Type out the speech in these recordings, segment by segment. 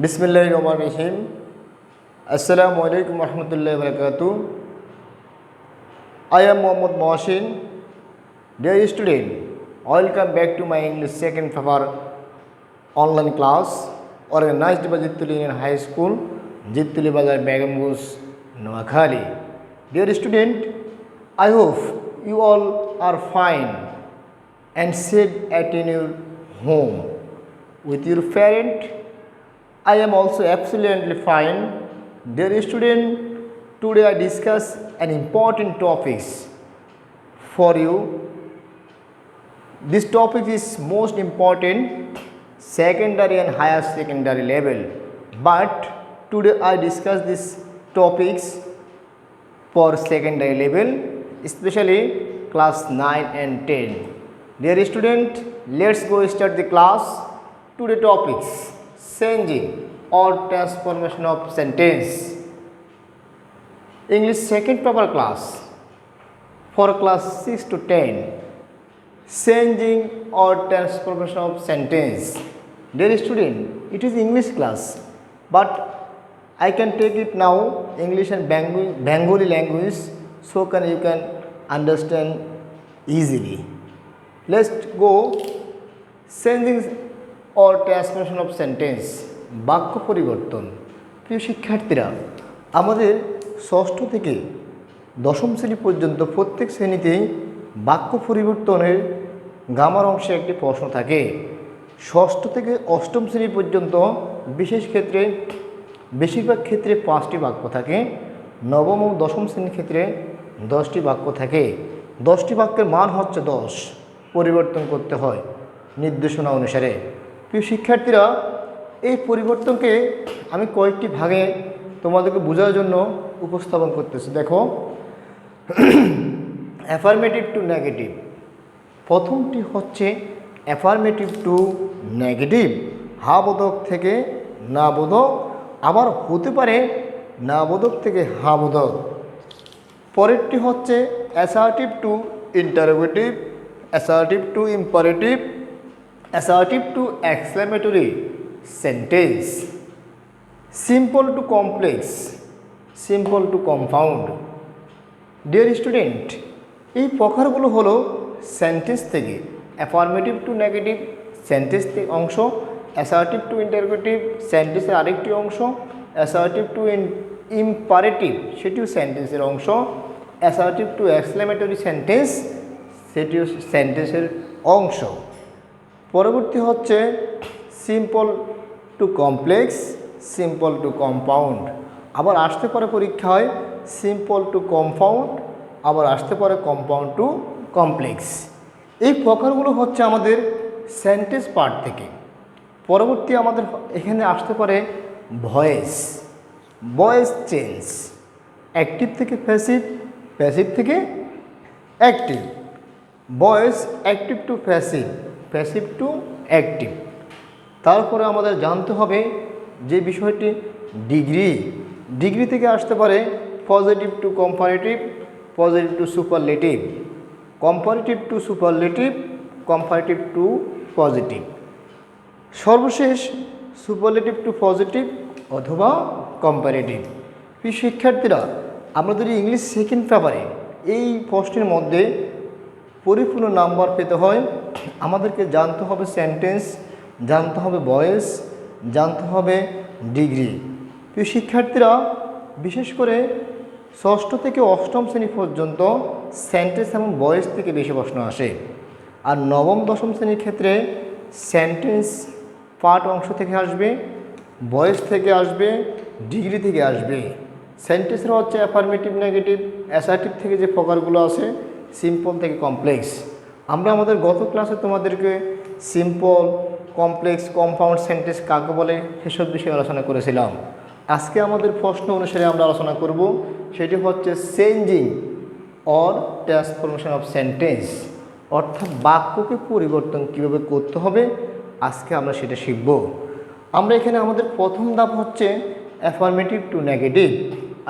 बिस्मिल्लाहिर्रहमानिर्रहीम। अस्सलामु अलैकुम वरहमतुल्लाहि वबरकातुहू। I am Mohammad Mohsin. Dear student, welcome back to my English second paper online class organized by Jituli Union High School, Jituli Bazar Begamgus, Noakhali. Dear student, I hope you all are fine and safe at your home with your parent. I am also absolutely fine. Dear student, today I discuss an important topic for you. This topic is most important secondary and higher secondary level. But today I discuss these topics for secondary level, especially class 9 and 10. Dear student, let's go start the class. Today topics: changing or transformation of sentence. English second paper class for class 6 to 10. Changing or transformation of sentence. Dear student, it is English class, but I can take it now English and Bengali language, so you can understand easily. Let's go. Changing or transformation of sentence. বাক্য পরিবর্তন। প্রিয় শিক্ষার্থীরা, আমাদের ষষ্ঠ থেকে দশম শ্রেণী পর্যন্ত প্রত্যেক শ্রেণীতেই বাক্য পরিবর্তনের গ্রামার অংশে একটি প্রশ্ন থাকে। ষষ্ঠ থেকে অষ্টম শ্রেণী পর্যন্ত বিশেষ ক্ষেত্রে বেশিরভাগ ক্ষেত্রে 5টি বাক্য থাকে। নবম ও দশম শ্রেণীর ক্ষেত্রে 10টি বাক্য থাকে। 10টি বাক্যের মান হচ্ছে 10, পরিবর্তন করতে হয় নির্দেশনা অনুসারে। প্রিয় শিক্ষার্থীরা, এই পরিবর্তনকে আমি কয়েকটি ভাগে তোমাদেরকে বোঝার জন্য উপস্থাপন করতেছি। দেখো, অ্যাফার্মেটিভ টু নেগেটিভ। প্রথমটি হচ্ছে অ্যাফার্মেটিভ টু নেগেটিভ, হা বোধক থেকে না বোধক, আবার হতে পারে না বোধক থেকে হা বোধক। পরেরটি হচ্ছে assertive to interrogative, assertive to imperative, assertive to exclamatory sentence, simple to complex, simple to compound. Dear student, এই প্রকারগুলো হলো সেন্টেন্স থেকে অ্যাফার্মেটিভ টু নেগেটিভ সেন্টেন্স থেকে অংশ, অ্যাসার্টিভ টু ইন্টারোগেটিভ সেন্টেন্সের আরেকটি অংশ, অ্যাসার্টিভ টু ইম্পারেটিভ সেটিও সেন্টেন্সের অংশ, অ্যাসার্টিভ টু এক্সক্লেমেটরি সেন্টেন্স সেটিও সেন্টেন্সের অংশ। পরবর্তী হচ্ছে simple to complex, simple to compound. আবার আসতে পারে পরীক্ষায় সিম্পল টু কম্পাউন্ড, আবার আসতে পারে কম্পাউন্ড টু কমপ্লেক্স। এই প্রকারগুলো হচ্ছে আমাদের সেন্টেন্স পার্ট থেকে। পরবর্তী আমাদের এখানে আসতে পারে ভয়েস, ভয়েস চেঞ্জ, অ্যাক্টিভ থেকে প্যাসিভ, প্যাসিভ থেকে active, voice active to passive, passive to active. তারপরে আমাদের জানতে হবে যে বিষয়টি ডিগ্রি, ডিগ্রি থেকে আসতে পারে positive to comparative, positive two superlative, comparative two superlative, comparative two positive. সর্বশেষ সুপারলেটিভ টু পজিটিভ অথবা কম্পারেটিভ। প্রিয় শিক্ষার্থীরা, আমাদের ইংলিশ সেকেন্ড পেপারে এই প্রশ্নের মধ্যে পরিপূর্ণ নাম্বার পেতে হয় আমাদেরকে জানতে হবে সেন্টেন্স, জানতে হবে ভয়েস, জানতে হবে ডিগ্রি। প্রিয় শিক্ষার্থীরা, বিশেষ করে ষষ্ঠ থেকে অষ্টম শ্রেণী পর্যন্ত সেন্টেন্স এবং ভয়েস থেকে বেশি প্রশ্ন আসে। আর নবম দশম শ্রেণীর ক্ষেত্রে সেন্টেন্স পার্ট অংশ থেকে আসবে, ভয়েস থেকে আসবে, ডিগ্রি থেকে আসবে। সেন্টেন্সের হচ্ছে অ্যাফার্মেটিভ নেগেটিভ, অ্যাসার্টিভ থেকে যে প্রকারগুলো আছে, সিম্পল থেকে কমপ্লেক্স। আমরা আমাদের গত ক্লাসে তোমাদেরকে সিম্পল, কমপ্লেক্স, কম্পাউন্ড সেন্টেন্স কাকে বলে সেসব বিষয়ে আলোচনা করেছিলাম। আজকে আমাদের প্রশ্ন অনুসারে আমরা আলোচনা করব, সেটি হচ্ছে changing or transformation of sentence, অর্থাৎ বাক্যকে পরিবর্তন কীভাবে করতে হবে আজকে আমরা সেটা শিখব। আমরা এখানে আমাদের প্রথম ধাপ হচ্ছে অ্যাফার্মেটিভ টু নেগেটিভ।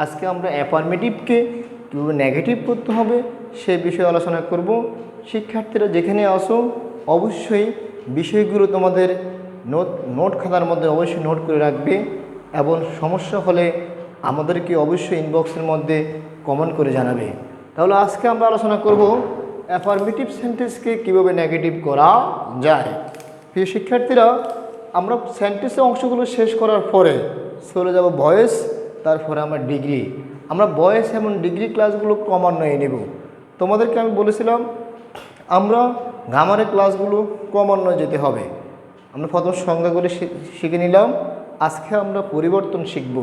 আজকে আমরা অ্যাফার্মেটিভকে কীভাবে নেগেটিভ করতে হবে সে বিষয়ে আলোচনা করব। শিক্ষার্থীরা যেখানে আসো অবশ্যই বিষয়গুলো তোমাদের নোট খাতার মধ্যে অবশ্যই নোট করে রাখবে এবং সমস্যা হলে আমাদেরকে অবশ্যই ইনবক্সের মধ্যে কমেন্ট করে জানাবে। তাহলে আজকে আমরা আলোচনা করব অ্যাফার্মেটিভ সেন্টেন্সকে কীভাবে নেগেটিভ করা যায়। প্রিয় শিক্ষার্থীরা, আমরা সেন্টেন্সের অংশগুলো শেষ করার পরে চলে যাব ভয়েস, তারপরে আমরা ডিগ্রি। আমরা ভয়েস এবং ডিগ্রি ক্লাসগুলো ক্রমান্বয়ে নেব। তোমাদেরকে আমি বলেছিলাম আমরা গ্রামারের ক্লাসগুলো ক্রমান্বয়ে যেতে হবে। আমরা প্রথম সংজ্ঞাগুলি শিখে নিলাম, আজকে আমরা পরিবর্তন শিখব।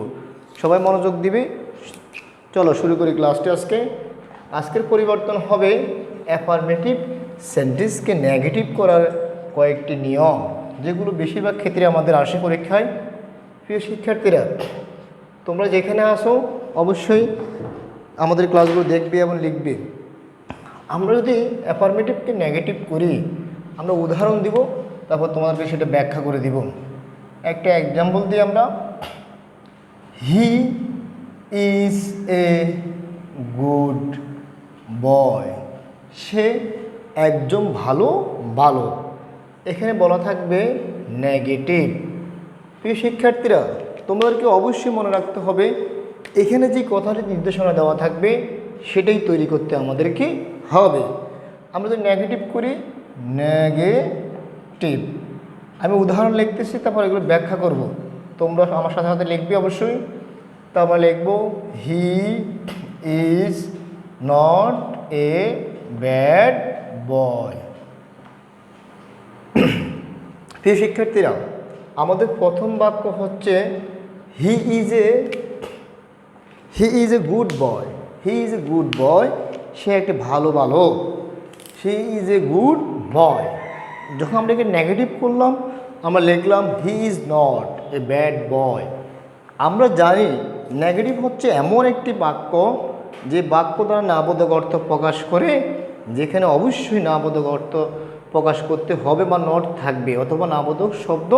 সবাই মনোযোগ দিবে। চলো শুরু করি ক্লাসটি। আজকের পরিবর্তন হবে অ্যাফার্মেটিভ সেন্টেন্সকে নেগেটিভ করার কয়েকটি নিয়ম, যেগুলো বেশিরভাগ ক্ষেত্রে আমাদের আসে পরীক্ষায়। প্রিয় শিক্ষার্থীরা, তোমরা যেখানে আসো অবশ্যই আমাদের ক্লাসগুলো দেখবে এবং লিখবে। আমরা যদি অ্যাফার্মেটিভকে নেগেটিভ করি, আমরা উদাহরণ দিব, তারপর তোমাদেরকে সেটা ব্যাখ্যা করে দিব। একটা এক্সাম্পল দিই আমরা, হি ইজ এ গুড বয়। সে একজন ভালো বালক। এখানে বলা থাকবে নেগেটিভ। প্রিয় শিক্ষার্থীরা, তোমাদেরকে অবশ্যই মনে রাখতে হবে এখানে যে কথাটি নির্দেশনা দেওয়া থাকবে সেটাই তৈরি করতে আমাদেরকে হবে। আমরা যদি নেগেটিভ করি, নেগেটিভ, আমি উদাহরণ লিখতেছি, তারপর এগুলো ব্যাখ্যা করব। তোমরা আমার সাথে সাথে লিখবে অবশ্যই। তারপর লিখব he is not a bad boy. প্রিয় শিক্ষার্থীরা, আমাদের প্রথম বাক্য হচ্ছে he is a good boy. He is a good boy. সে একটি ভালো বালক। He is a good boy. যখন আমরা একে নেগেটিভ করলাম, আমরা লিখলাম he is not a bad boy. আমরা জানি নেগেটিভ হচ্ছে এমন একটি বাক্য যে বাক্য দ্বারা নাবোধক অর্থ প্রকাশ করে, যেখানে অবশ্যই নাবোধক অর্থ প্রকাশ করতে হবে বা নট থাকবে অথবা নাবোধক শব্দ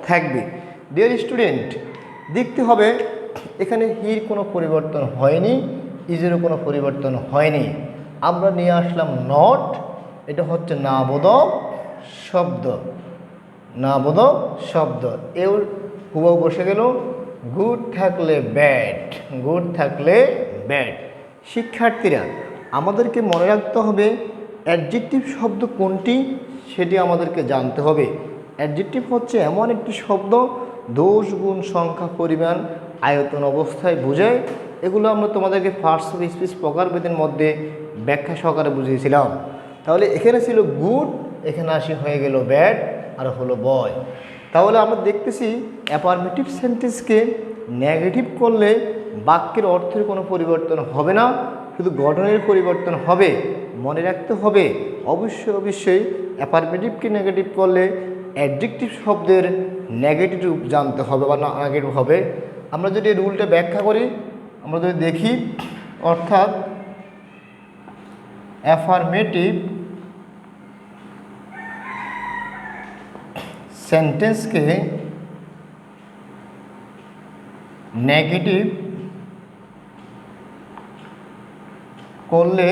থাকবে। ডিয়ার স্টুডেন্ট, দেখতে হবে এখানে হির কোনো পরিবর্তন হয়নি, ইজেরও কোনো পরিবর্তন হয়নি। আমরা নিয়ে আসলাম নট, এটা হচ্ছে নাবোধক শব্দ। নাবোধক শব্দ এও হুবহু বসে গেল। গুড থাকলে ব্যাড, গুড থাকলে ব্যাড। শিক্ষার্থীরা, আমাদেরকে মনে রাখতে হবে অ্যাডজেক্টিভ শব্দ কোনটি সেটি আমাদেরকে জানতে হবে। অ্যাডজেক্টিভ হচ্ছে এমন একটি শব্দ দোষ, গুণ, সংখ্যা, পরিমাণ, আয়তন, অবস্থায় বোঝায়। এগুলো আমরা তোমাদেরকে ফার্স্ট অফ স্পিচ প্রকারভেদের মধ্যে ব্যাখ্যা সহকারে বুঝিয়েছিলাম। তাহলে এখানে ছিল গুড, এখানে আসি হয়ে গেল ব্যাড, আর হলো বয়। তাহলে আমরা দেখতেছি অ্যাফার্মেটিভ সেন্টেন্সকে নেগেটিভ করলে বাক্যের অর্থের কোনো পরিবর্তন হবে না, শুধু গঠনের পরিবর্তন হবে। মনে রাখতে হবে অবশ্যই অ্যাফার্মেটিভকে নেগেটিভ করলে অ্যাডজেক্টিভ শব্দের নেগেটিভ রূপ জানতে হবে বা নেগেটিভ হবে। আমরা যদি রুলটা ব্যাখ্যা করি, আমরা যদি দেখি, অর্থাৎ অ্যাফার্মেটিভ সেন্টেন্সকে নেগেটিভ করলে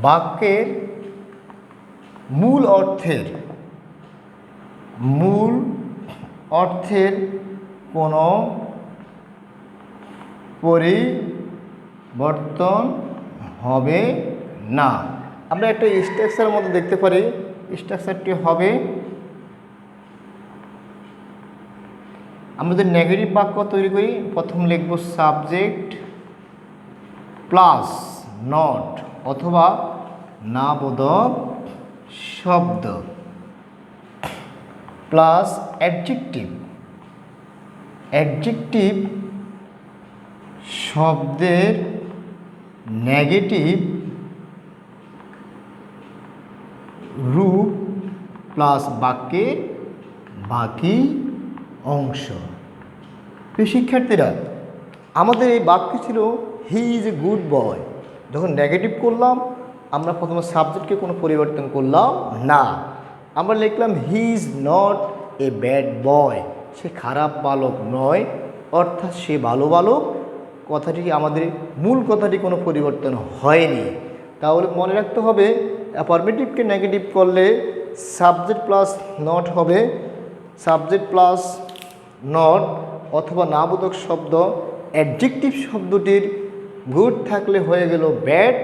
বাক্যের মূল অর্থের কোনো পরিবর্তন হবে না। আমরা একটা স্ট্রাকচারের মধ্যে দেখতে পারি। স্ট্রাকচারটি হবে, আমরা যদি নেগেটিভ বাক্য তৈরি করি, প্রথম লিখব সাবজেক্ট প্লাস নট অথবা নাবোধক শব্দ প্লাস অ্যাডজেক্টিভ শব্দের নেগেটিভ রূপ প্লাস বাক্যের বাকি অংশ। প্রিয় শিক্ষার্থীরা, আমাদের এই বাক্য ছিল হি ইজ এ গুড বয়। যখন নেগেটিভ করলাম, আমরা প্রথমে সাবজেক্টকে কোনো পরিবর্তন করলাম না, আমরা লিখলাম he is not a bad boy. সে খারাপ বালক নয়, অর্থাৎ সে ভালো বালক। কথাটি আমাদের মূল কথাটি কোনো পরিবর্তন হয়নি। তাহলে মনে রাখতে হবে অ্যাফার্মেটিভকে নেগেটিভ করলে সাবজেক্ট প্লাস নট হবে, সাবজেক্ট প্লাস নট, অথবা নাবোধক শব্দ অ্যাডজেক্টিভ শব্দটির গুড থাকলে হয়ে গেল ব্যাড,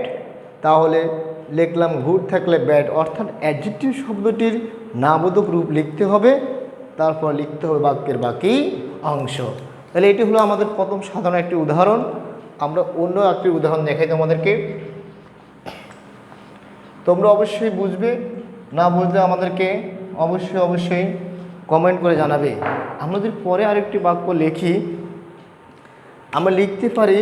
তাহলে লিখলাম গুড থাকলে ব্যাড, অর্থাৎ অ্যাডজেক্টিভ শব্দটির নাবোধক রূপ লিখতে হবে, তারপর লিখতে হবে বাক্যের বাকি অংশ। তাহলে এটি হলো আমাদের প্রথম সাধারণ একটি উদাহরণ। আমরা অন্য একটি উদাহরণ দেখাই তোমাদেরকে, তোমরা অবশ্যই বুঝবে, না বুঝলে আমাদেরকে অবশ্যই কমেন্ট করে জানাবে। আমরা যদি পরে আরেকটি বাক্য লিখি, আমরা লিখতে পারি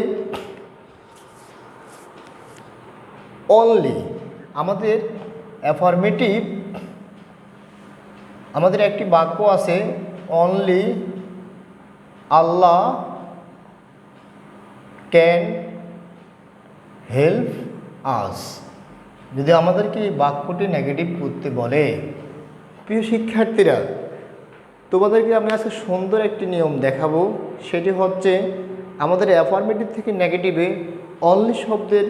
অনলি। আমাদের অ্যাফার্মেটিভ, আমাদের একটি বাক্য আছে অনলি আল্লাহ ক্যান হেল্প আস। যদি আমাদেরকে এই বাক্যটি নেগেটিভ করতে বলে, প্রিয় শিক্ষার্থীরা, তোমাদেরকে আমি আজকে সুন্দর একটি নিয়ম দেখাবো। সেটি হচ্ছে আমাদের অ্যাফার্মেটিভ থেকে নেগেটিভে অনলি শব্দের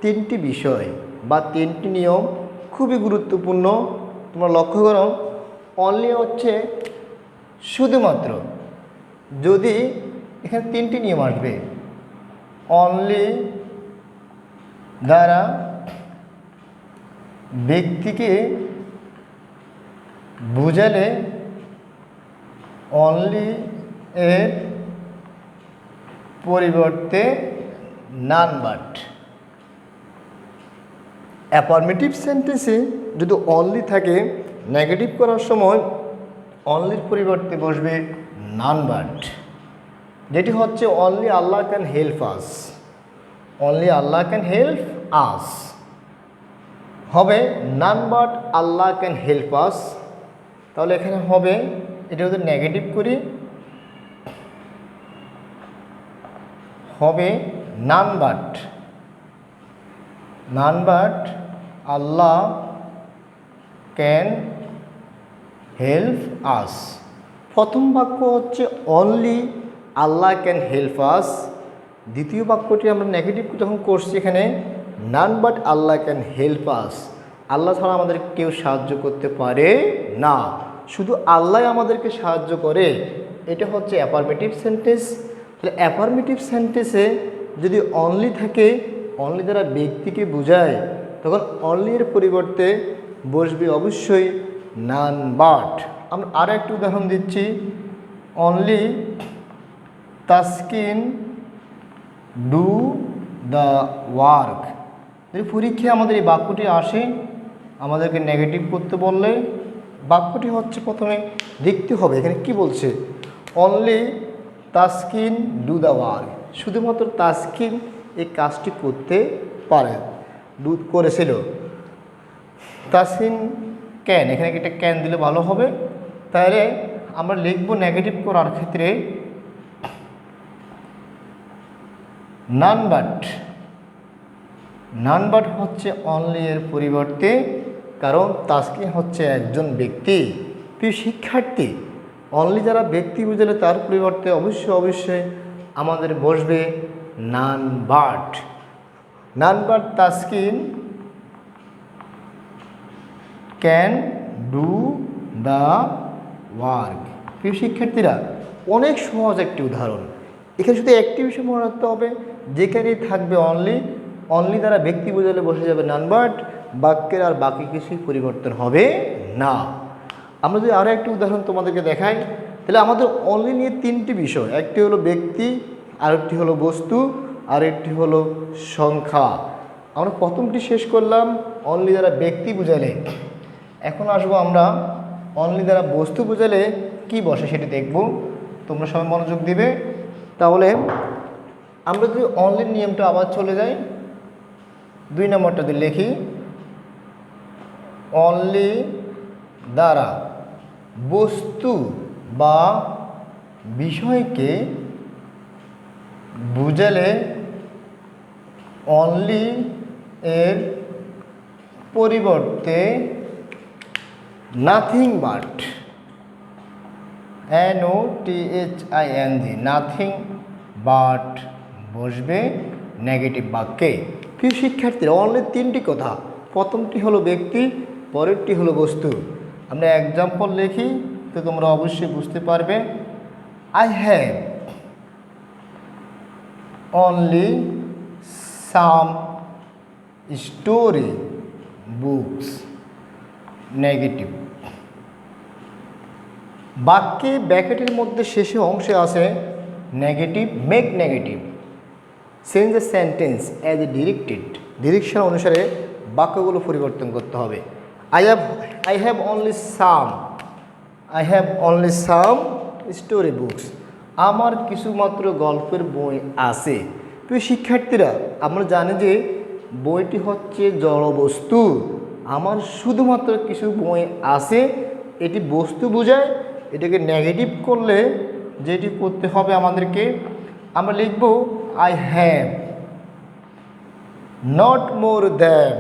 3টি বিষয় বা 3টি নিয়ম খুবই গুরুত্বপূর্ণ। তোমরা লক্ষ্য করো, অনলি হচ্ছে শুধুমাত্র, যদি এখানে 3টি নিয়ম আসবে, অনলি দ্বারা ব্যক্তিকে বুঝালে অনলি এর পরিবর্তে নান বাট। অ্যাফার্মেটিভ সেন্টেন্সে যদি অনলি থাকে, নেগেটিভ করার সময় অনলির পরিবর্তে বসবে নান বাট, যেটি হচ্ছে only Allah can help us. Only Allah can help us হবে none but Allah can help us. তাহলে এখানে হবে, এটা যদি নেগেটিভ করি হবে none but Allah can help us. প্রথম বাক্য হচ্ছে only Allah can help us. দ্বিতীয় বাক্যটি আমরা নেগেটিভ যখন করছি, এখানে none but Allah can help us. Allah ছাড়া আমাদের কেউ সাহায্য করতে পারে না, শুধু আল্লাহ আমাদেরকে সাহায্য করে। এটা হচ্ছে অ্যাফার্মেটিভ সেন্টেন্স। তাহলে অ্যাফার্মেটিভ সেন্টেন্সে যদি অনলি থাকে, অনলি দ্বারা ব্যক্তিকে বোঝায়, তখন অনলি এর পরিবর্তে বসবে অবশ্যই নান বাট। আমরা আরও একটি উদাহরণ দিচ্ছি, only Taskin do the work. যদি পরীক্ষায় আমাদের এই বাক্যটি আসে, আমাদেরকে নেগেটিভ করতে বললে বাক্যটি হচ্ছে প্রথমে দেখতে হবে এখানে কি বলছে, only Taskin do the work. শুধুমাত্র তাসকিন এই কাজটি করতে পারে, করেছিল। তাসকিন ক্যান, এখানে একটা ক্যান দিলে ভালো হবে। তাহলে আমরা লিখব নেগেটিভ করার ক্ষেত্রে নান বাট হচ্ছে অনলি এর পরিবর্তে, কারণ তাসকিন হচ্ছে একজন ব্যক্তি। প্রিয় শিক্ষার্থী, অনলি যারা ব্যক্তি বুঝালে তার পরিবর্তে অবশ্যই আমাদের বসবে none but Taskin can do the work. প্রিয় শিক্ষার্থীরা, অনেক সহজ একটি উদাহরণ। এখানে শুধু একটি বিষয় মনে রাখতে হবে, যেখানেই থাকবে অনলি দ্বারা ব্যক্তি বোঝালে বসে যাবে নান বাট, বাক্যের আর বাকি কিছুই পরিবর্তন হবে না। আমরা যদি আরও একটি উদাহরণ তোমাদেরকে দেখাই, তাহলে আমাদের অনলি নিয়ে 3টি বিষয়, একটি হলো ব্যক্তি, আরেকটি হলো বস্তু, আরেকটি হলো সংখ্যা। আমরা প্রথমটি শেষ করলাম অনলি দ্বারা ব্যক্তি বোঝালে। এখন আসবো আমরা অনলি দ্বারা বস্তু বোঝালে কি বসে সেটি দেখব। তোমরা সবাই মনোযোগ দিবে। তাহলে আমরা যদি অনলির নিয়মটা আবার চলে যাই, 2 নম্বরটা যদি লিখি, অনলি দ্বারা বস্তু বা বিষয়কে বুঝালে অনলি এর পরিবর্তে nothing but, NOTHING, nothing but বসবে নেগেটিভ বাক্যে। প্রিয় শিক্ষার্থীরা, অনলি 3টি কথা, প্রথমটি হলো ব্যক্তি, পরেরটি হলো বস্তু। আমরা এক্সাম্পল লিখি তো তোমরা অবশ্যই বুঝতে পারবে। I have only some story books negative. বাক্যে ব্র্যাকেটের মধ্যে শেষে অংশে আছে negative, make negative, change the sentence as a directed. Direction অনুসারে বাক্যগুলো পরিবর্তন করতে হবে। I have only some story books. আমার কিছুমাত্র গল্পের বই আছে। প্রিয় শিক্ষার্থীরা, আমরা জানি যে বইটি হচ্ছে জড়বস্তু। আমার শুধুমাত্র কিছু বই আছে, এটি বস্তু বোঝায়। এটাকে নেগেটিভ করলে যেটি করতে হবে আমাদেরকে, আমরা লিখব I have not more than,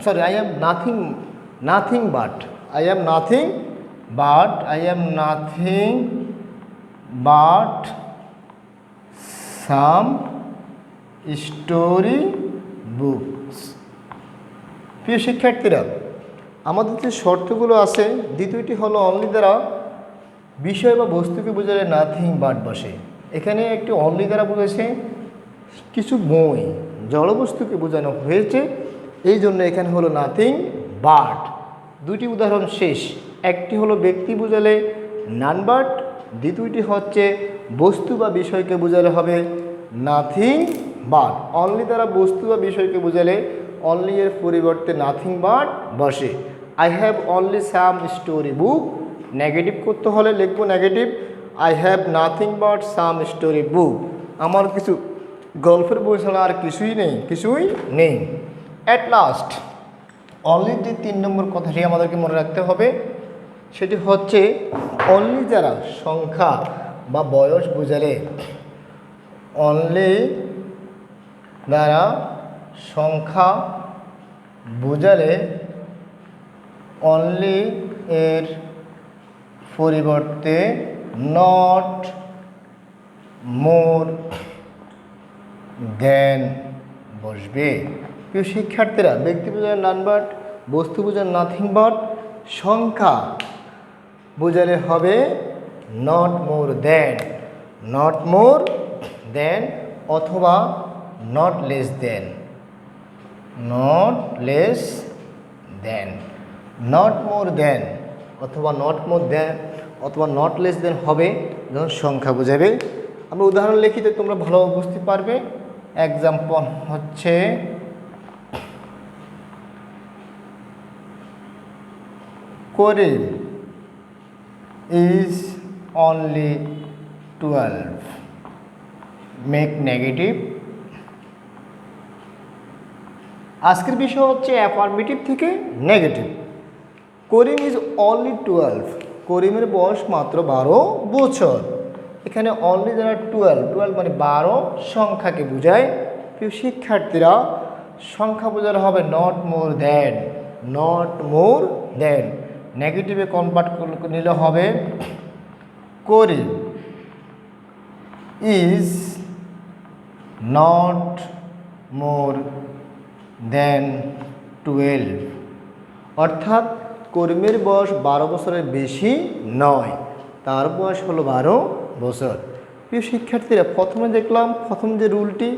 sorry I have nothing but some story books. প্রিয় শিক্ষার্থীরা, আমাদের যে শর্তগুলো আছে, দ্বিতীয়টি হলো অনলি দ্বারা বিষয় বা বস্তুকে বোঝালে নাথিং বাট বসে। এখানে একটি অনলি দ্বারা বুঝেছে কিছু বই, জড়বস্তুকে বোঝানো হয়েছে, এই জন্য এখানে হলো নাথিং বাট। দুটি উদাহরণ শেষ। একটি হলো ব্যক্তি বোঝালে নান বাট, দ্বিতীয়টি হচ্ছে বস্তু বা বিষয়কে বোঝালে হবে নাথিং বাট। অনলি দ্বারা বস্তু বা বিষয়কে বোঝালে অনলি এর পরিবর্তে নাথিং বাট বসে। I have only some story book, negative করতে হলে লিখব negative I have nothing but some story book. আমার কিছু গল্পের বই ছাড়া আর কিছুই নেই। অ্যাট লাস্ট অনলি যে 3 নম্বর কথাটি আমাদেরকে মনে রাখতে হবে, সেটি হচ্ছে অনলি যারা সংখ্যা বা বয়স বোঝালে, অনলি দ্বারা সংখ্যা বোঝালে অনলি এর পরিবর্তে নট মোর দেন বসবে। প্রিয় শিক্ষার্থীরা, ব্যক্তি বোঝালে নান বাট, বস্তু বোঝালে নাথিং বাট, সংখ্যা বোঝালে হবে নট মোর দেন অথবা not less than. Not more than অথবা নট লেস দেন হবে যখন সংখ্যা বোঝাবে। আমরা উদাহরণ লিখিতে তোমরা ভালো বুঝতে পারবে। এক্সাম্পল হচ্ছে করিম ইজ অনলি 12, মেক নেগেটিভ। আজকের বিষয় হচ্ছে অ্যাফার্মেটিভ থেকে নেগেটিভ। করিম ইজ অনলি 12, করিমের বয়স মাত্র 12 বছর। এখানে অনলি যারা 12 মানে 12 সংখ্যাকে বোঝায়। প্রিয় শিক্ষার্থীরা, সংখ্যা বোঝানো হবে নট মোর দেন। নেগেটিভে কনভার্ট নিলে হবে করিম ইজ নট মোর দেন 12, অর্থাৎ করিমের বয়স 12 বছরের বেশি নয়, তার বয়স হলো 12 বছর। প্রিয় শিক্ষার্থীরা, প্রথমে দেখলাম প্রথম যে রুলটি,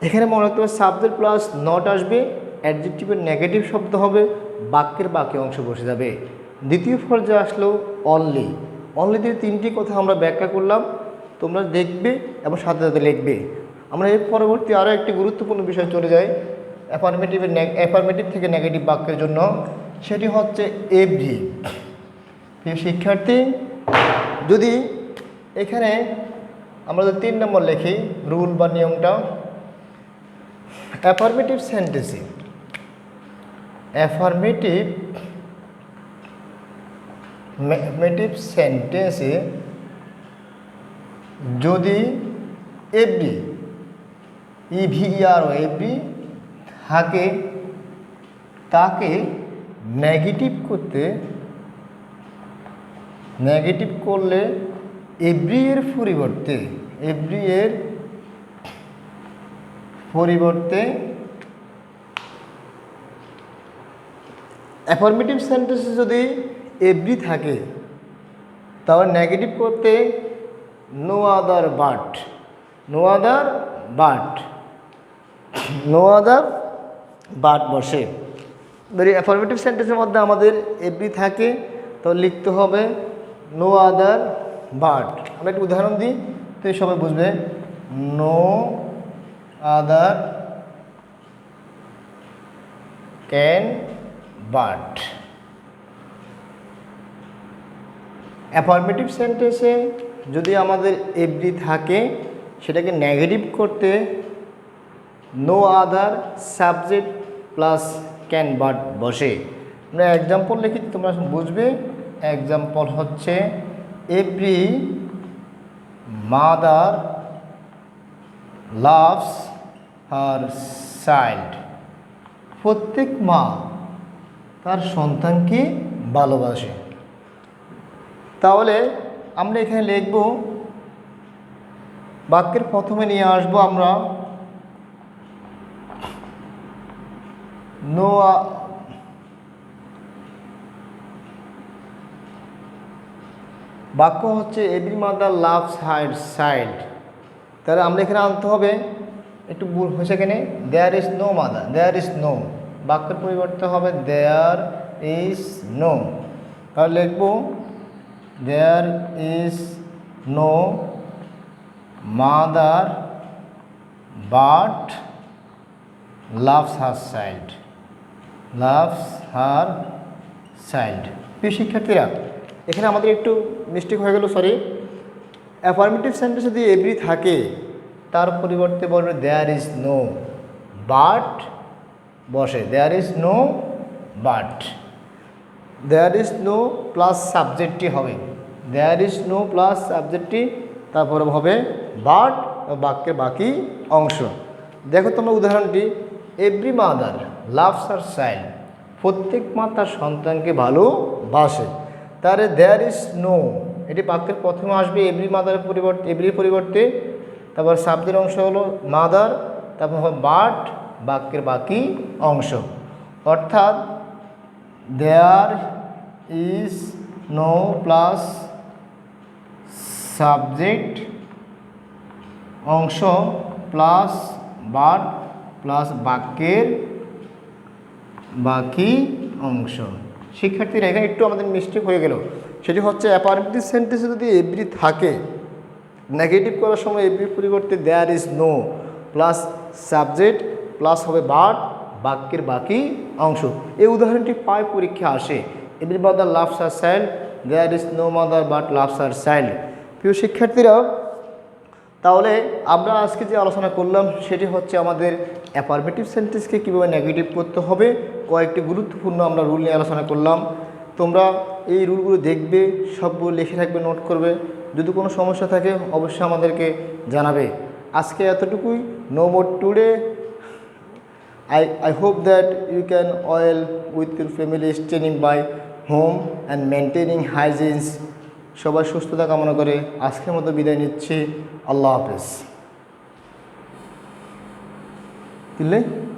এখানে মনে রাখতে হবে সাবজেক্ট প্লাস নট আসবে, অ্যাডজেক্টিভের নেগেটিভ শব্দ হবে, বাক্যের বাকি অংশ বসে যাবে। দ্বিতীয় পর্যায়ে আসলো অনলি দিয়ে 3টি কথা আমরা ব্যাখ্যা করলাম, তোমরা দেখবে এবং সাথে সাথে লিখবে। আমরা এর পরবর্তী আরও একটি গুরুত্বপূর্ণ বিষয় চলে যাই অ্যাফার্মেটিভ থেকে নেগেটিভ বাক্যের জন্য, সেটি হচ্ছে এভরি। প্রিয় শিক্ষার্থী, যদি এখানে আমরা যদি 3 নম্বর লিখি রুল বা নিয়মটা, অ্যাফার্মেটিভ সেন্টেন্সে যদি এভরি এভরি থাকে, তাকে নেগেটিভ করলে এভরি এর পরিবর্তে অ্যাফার্মেটিভ সেন্টেন্সে যদি এভরি থাকে তাহলে নেগেটিভ করতে no other but, no other but, no other but বসে। ধরি অ্যাফার্মেটিভ সেন্টেন্সের মধ্যে আমাদের এভরি থাকে, তো লিখতে হবে নো আদার বাট। আমরা একটু উদাহরণ দিই তো সবাই বুঝবে। No other can but. Affirmative সেন্টেন্সে যদি আমাদের এভরি থাকে সেটাকে নেগেটিভ করতে no other subject plus can but বসে। আমরা এক্সাম্পল লিখি, তোমরা বুঝবে। এক্সাম্পল হচ্ছে every mother loves her child. প্রত্যেক মা তার সন্তানকে ভালোবাসে। তাহলে আমরা এখানে লিখব, বাক্যের প্রথমে নিয়ে আসবো আমরা নো, বাক্য হচ্ছে every mother loves her child. তাহলে আমরা এখানে আনতে হবে, একটু ভুল হয়েছে এখানে, there is no mother, there is no, বাক্যের পরিবর্তে হবে দেয়ার ইজ নো। তাহলে লিখব there is no mother but loves her child, loves her child. প্রিয় শিক্ষার্থীরা, এখানে আমাদের একটু মিস্টেক হয়ে গেল, সরি। অ্যাফার্মেটিভ সেন্টেন্স যদি এভরি থাকে তার পরিবর্তে বলবে দেয়ার ইজ নো বাট বসে, there is no but. There is no plus সাবজেক্টটি হবে, দেয়ার ইজ নো প্লাস সাবজেক্টটি, তারপরে হবে বাট, বাক্যের বাকি অংশ। দেখো তোমরা উদাহরণটি, every mother loves her child, প্রত্যেক মা তার সন্তানকে ভালোবাসে। তাহলে দেয়ার ইজ নো, এটি বাক্যের প্রথমে আসবে এভরি মাদারের পরিবর্তে, এভরির পরিবর্তে, তারপর সাবজেক্ট অংশ হলো মাদার, তারপর হবে বাট, বাক্যের বাকি অংশ। অর্থাৎ there is no plus subject অংশ প্লাস বাট প্লাস বাক্যের বাকি অংশ। শিক্ষার্থীরা, এখানে একটু আমাদের মিস্টেক হয়ে গেল, সেটি হচ্ছে অ্যাফার্মেটিভ সেন্টেন্সে যদি এভরি থাকে, নেগেটিভ করার সময় এভরির পরিবর্তে there is no plus subject plus হবে বাট, বাক্যের বাকি অংশ। এই উদাহরণটি প্রায় পরীক্ষা আসে, every mother loves her child, there is no mother but loves her child. প্রিয় শিক্ষার্থীরা, তাহলে আমরা আজকে যে আলোচনা করলাম সেটি হচ্ছে আমাদের অ্যাফার্মেটিভ সেন্টেন্সকে কীভাবে নেগেটিভ করতে হবে, কয়েকটি গুরুত্বপূর্ণ আমরা রুল নিয়ে আলোচনা করলাম। তোমরা এই রুলগুলো দেখবে, সবগুলো লিখে রাখবে, নোট করবে। যদি কোনো সমস্যা থাকে অবশ্যই আমাদেরকে জানাবে। আজকে এতটুকুই, no more today. I hope that you can all with your family staying by home and maintaining hygiene. সবাই সুস্থতা কামনা করে আজকের মতো বিদায় নিচ্ছি। আল্লাহ হাফেজ।